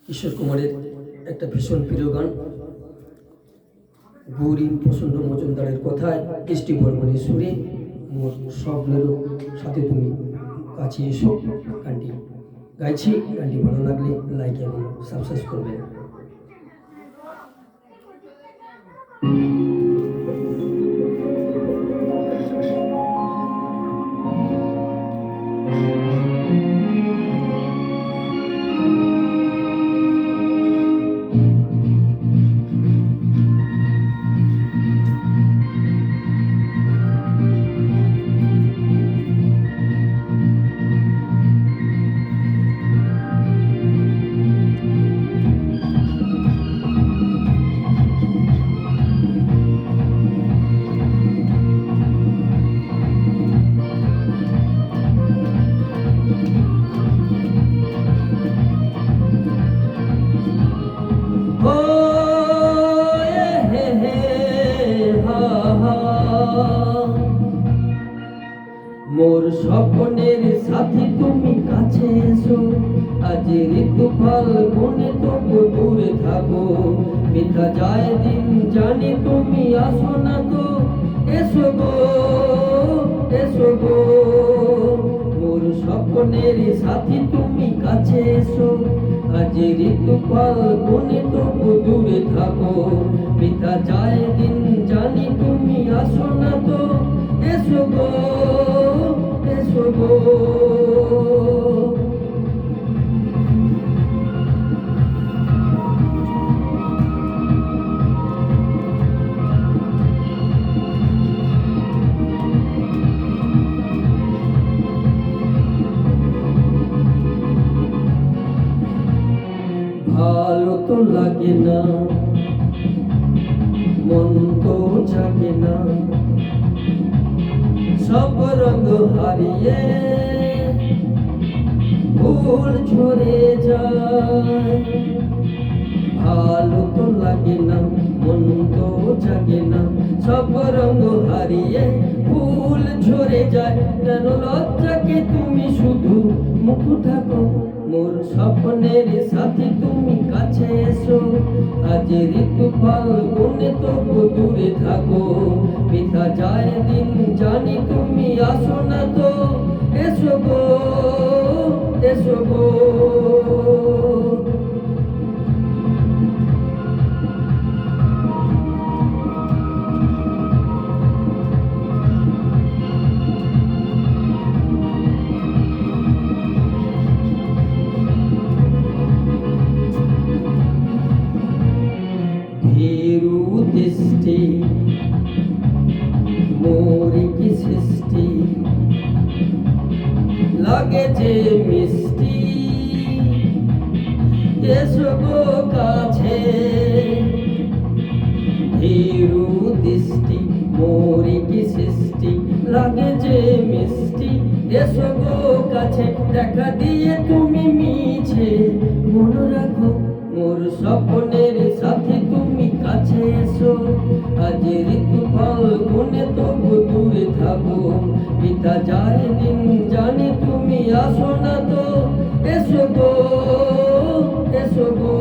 কিশোর কুমারের একটা ভীষণ প্রিয় গান, গৌরী প্রসন্ন মজুমদারের কথায় কৃষ্টি বর্মণের সুরে মোর স্বপ্নেরও সাথে তুমি কাছে এসো গানটি গাইছি। গানটি ভালো লাগলে লাইক এবং সাবস্ক্রাইব করবেন। মোর স্বপ্নের সাথী তুমি কাছে এসো, আজ ঋতু ফল বনে তবু দূরে থাকো। মিথ্যা যায় দিন জানি তুমি আসো না তো, এসো গো এসো গো। মোর স্বপ্নের সাথী তুমি কাছে এসো, আজ ঋতু ফল বনে তবু দূরে থাকো। মিথ্যা যায় দিন জানি তুমি আসো না তো, এসো গো এসো গো। ভালো তো লাগে না, মন তো জাগে না, সব রঙ হারিয়ে ফুল ঝরে যায়। ভালো তো লাগে না, মন তো জাগে না, সব রঙ হারিয়ে ফুল ঝরে যায়। কেন লজ্জাকে তুমি শুধু মুখ ঢাকো, মোর স্বপ্নের সাথী তুমি কাছে এসো, আজ ঋতু ফল বনে তবু দূরে থাকো। মিথ্যা যায় দিন জানি তুমি আসো না তো, এসো গো এসো গো। ভীরু দৃষ্টি মোরে কি সৃষ্টি, লাগে যে মিষ্টি, এসো গো কাছে। ভীরু দৃষ্টি মোরে কি সৃষ্টি, লাগে যে মিষ্টি, এসো গো কাছে। দেখা দিয়ে তুমি মিছে মনে রাখো, মোর স্বপ্নের সাথী তুমি কাছে এসো, আজ ঋতু ফল বনে তবু দূরে থাকো। পিতা যায় দিন জানি তুমি আসো না তো, এসো গো এসো গো।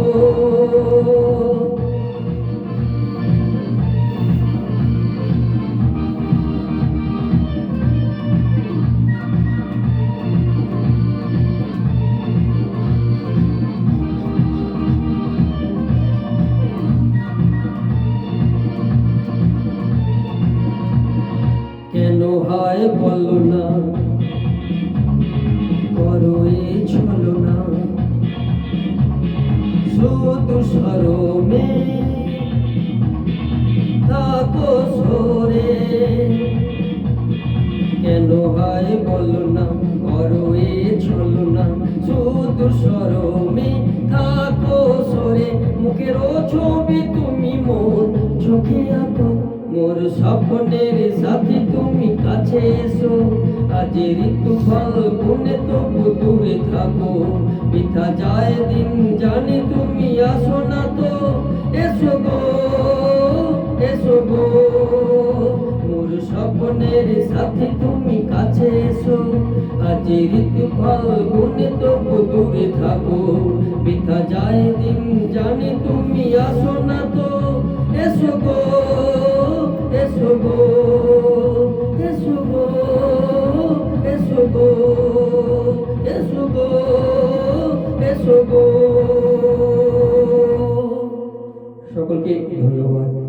কেন হয় বলো না, করো এ ছলো না, শুধু সরমে থাকো সরে। কেন হয় বলো না, করো এ ছলো না, শুধু সরমে থাকো সরে। মুখের ছবি তুমি মোর চোখে আঁকো, মোর স্বপ্নের সাথী তুমি কাছে এসো, আজ ঋতু ফল বনে তবু দূরে থাকো। মিথ্যা যায় দিন জানি তুমি আসো না তো, এসো গো এসো গো। মোর স্বপ্নের সাথী তুমি কাছে এসো, আজ ঋতু ফল বনে তবু দূরে থাকো। বৃথা যায় দিন জানি তুমি আসো না তো। এসো গো, এসো গো, এসো গো, এসো গো, এসো গো, এসো গো। সকলকে ধন্যবাদ।